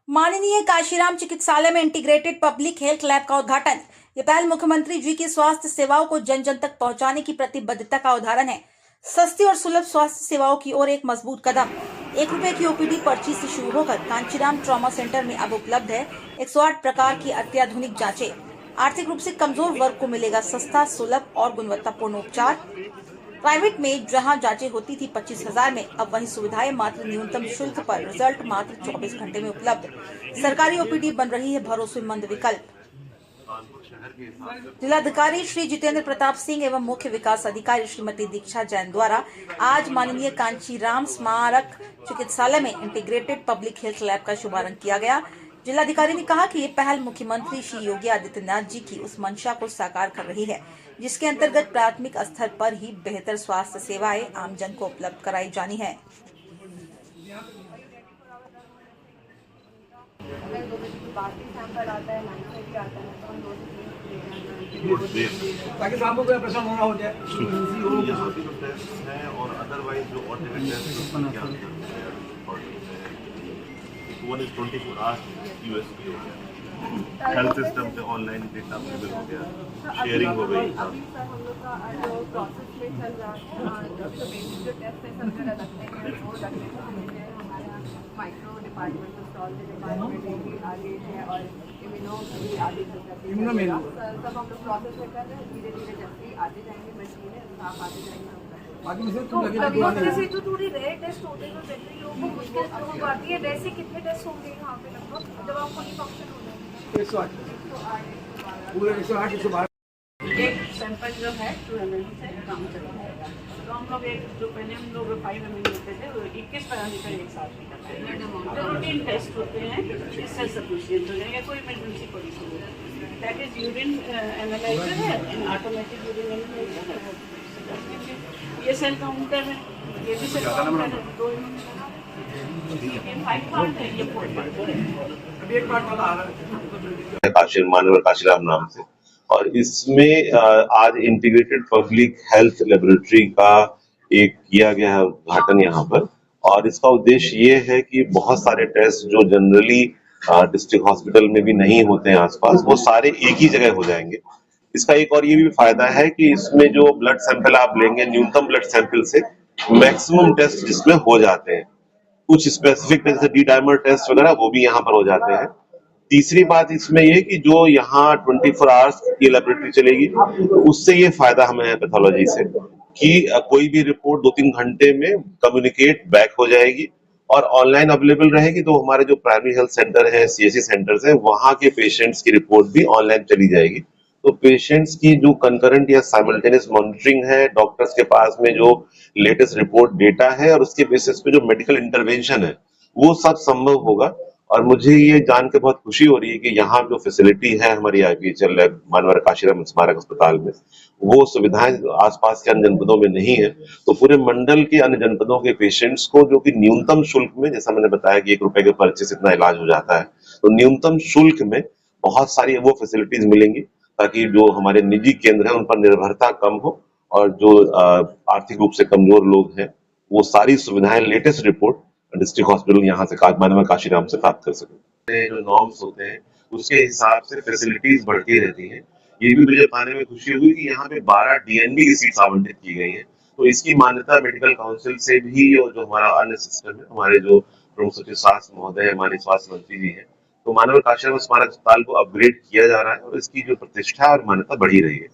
माननीय काशीराम चिकित्सालय में इंटीग्रेटेड पब्लिक हेल्थ लैब का उद्घाटन। ये पहल मुख्यमंत्री जी की स्वास्थ्य सेवाओं को जन जन तक पहुंचाने की प्रतिबद्धता का उदाहरण है। सस्ती और सुलभ स्वास्थ्य सेवाओं की ओर एक मजबूत कदम। ₹1 की ओपीडी पर्ची से शुरू होकर कांचीराम ट्रॉमा सेंटर में अब उपलब्ध है 108 प्रकार की अत्याधुनिक जांचें। आर्थिक रूप से कमजोर वर्ग को मिलेगा सस्ता, सुलभ और गुणवत्तापूर्ण उपचार। प्राइवेट में जहां जांचें होती थी 25,000 में, अब वही सुविधाएं मात्र न्यूनतम शुल्क पर, रिजल्ट मात्र 24 घंटे में उपलब्ध। सरकारी ओपीडी बन रही है भरोसेमंद विकल्प। जिलाधिकारी श्री जितेंद्र प्रताप सिंह एवं मुख्य विकास अधिकारी श्रीमती दीक्षा जैन द्वारा आज माननीय कांचीराम स्मारक चिकित्सालय में इंटीग्रेटेड पब्लिक हेल्थ लैब का शुभारंभ किया गया। जिलाधिकारी ने कहा कि ये पहल मुख्यमंत्री श्री योगी आदित्यनाथ जी की उस मंशा को साकार कर रही है जिसके अंतर्गत प्राथमिक स्तर पर ही बेहतर स्वास्थ्य सेवाएं आमजन को उपलब्ध कराई जानी है। ताकि शाम को कोई ऑपरेशन होना हो जाए। यहाँ भी जो टेस्ट हैं और अदरवाइज जो ordinary test one is 24 hours USP हो गया, हेल्थ सिस्टम पे ऑनलाइन डेटा अवेलेबल हो गया, शेयरिंग हो गई। अभी सर हम लोग का जो प्रोसेस में चल रहा है, जो बेसिक जो टेस्ट है सब जगह रखते हैं, वो रखने से हमें हमारे यहाँ माइक्रो डिपार्टमेंट, हिस्टोलॉजी डिपार्टमेंट भी आगे है और इम्यूनो भी आगे चल जाती है। सब हम लोग प्रोसेस में कर रहे हैं, धीरे धीरे जैसे आते जाएंगे मशीनें, आप आते जाएंगे। तो से जो थोड़ी रेयर टेस्ट होते हैं जो जनरली लोगों को मुश्किल हो पाती है, वैसे कितने टेस्ट होंगे यहाँ पे लगभग जब आपको ये फंक्शन हो जाए? 108 पूरे 108 एक सैंपल जो है 2 ml से काम चल जाएगा। तो हम लोग एक जो पहले हम लोग 5 ml लेते थे वो 21 पैरामीटर एक साथ में करते हैं। जो रूटीन टेस्ट होते हैं इससे सफिशिएंट हो जाएगा, कोई इमरजेंसी पड़ी नहीं। दैट इज यूरिन एनालाइजर है, ऑटोमेटिक यूरिन एनालाइजर है, वो ये सेल काउंटर है, ये भी सेल काउंटर है, 2 ml 5 पार्ट है, ये 4 पार्ट है। अभी एक पार्ट वाला आ रहा है मानव काशीराम नाम से, और इसमें आज इंटीग्रेटेड पब्लिक हेल्थ लेबोरेटरी का एक किया गया है उद्घाटन यहाँ पर। और इसका उद्देश्य ये है कि बहुत सारे टेस्ट जो जनरली डिस्ट्रिक्ट हॉस्पिटल में भी नहीं होते हैं आसपास, वो सारे एक ही जगह हो जाएंगे। इसका एक और ये भी फायदा है कि इसमें जो ब्लड सैंपल आप लेंगे, न्यूनतम ब्लड सैंपल से मैक्सिमम टेस्ट जिसमें हो जाते हैं। कुछ स्पेसिफिक जैसे डी डाइमर टेस्ट वगैरह वो भी यहाँ पर हो जाते हैं। तीसरी बात इसमें ये कि जो यहाँ 24 आवर्स की लेबोरेटरी चलेगी, उससे ये फायदा हमें है पैथोलॉजी से कि कोई भी रिपोर्ट 2-3 घंटे में कम्युनिकेट बैक हो जाएगी और ऑनलाइन अवेलेबल रहेगी। तो हमारे जो प्राइमरी हेल्थ सेंटर है, सीएचसी सेंटर्स है, वहां के पेशेंट्स की रिपोर्ट भी ऑनलाइन चली जाएगी। तो पेशेंट्स की जो कंकरेंट या साइमल्टेनियस मॉनिटरिंग है, डॉक्टर्स के पास में जो लेटेस्ट रिपोर्ट डेटा है और उसके बेसिस पे जो मेडिकल इंटरवेंशन है, वो सब संभव होगा। और मुझे ये जान के बहुत खुशी हो रही है कि यहाँ जो फैसिलिटी है हमारी आईपीएचएल लैब मानव काशीराम स्मारक अस्पताल में, वो सुविधाएं आसपास के अन्य जनपदों में नहीं है। तो पूरे मंडल के अन्य जनपदों के पेशेंट्स को जो कि न्यूनतम शुल्क में, जैसा मैंने बताया कि ₹1 के पर्चे से इतना इलाज हो जाता है, तो न्यूनतम शुल्क में बहुत सारी वो फैसिलिटीज मिलेंगी ताकि जो हमारे निजी केंद्र है उन पर निर्भरता कम हो और जो आर्थिक रूप से कमजोर लोग हैं वो सारी सुविधाएं, लेटेस्ट रिपोर्ट डिस्ट्रिक्ट हॉस्पिटल यहाँ से मानव काशीराम से प्राप्त कर सके। जो नॉर्म्स होते हैं उसके हिसाब से फैसिलिटीज बढ़ती रहती हैं। ये भी मुझे पाने में खुशी हुई कि यहाँ पे 12 डीएनबी की सीट्स आवंटित की गई हैं। तो इसकी मान्यता मेडिकल काउंसिल से भी, और जो हमारा अन्य सिस्टम है, हमारे जो प्रमुख सचिव स्वास्थ्य महोदय, माननीय स्वास्थ्य मंत्री जी है, तो मानव काशीराम स्मारक अस्पताल को अपग्रेड किया जा रहा है और इसकी जो प्रतिष्ठा और मान्यता बढ़ी रही है।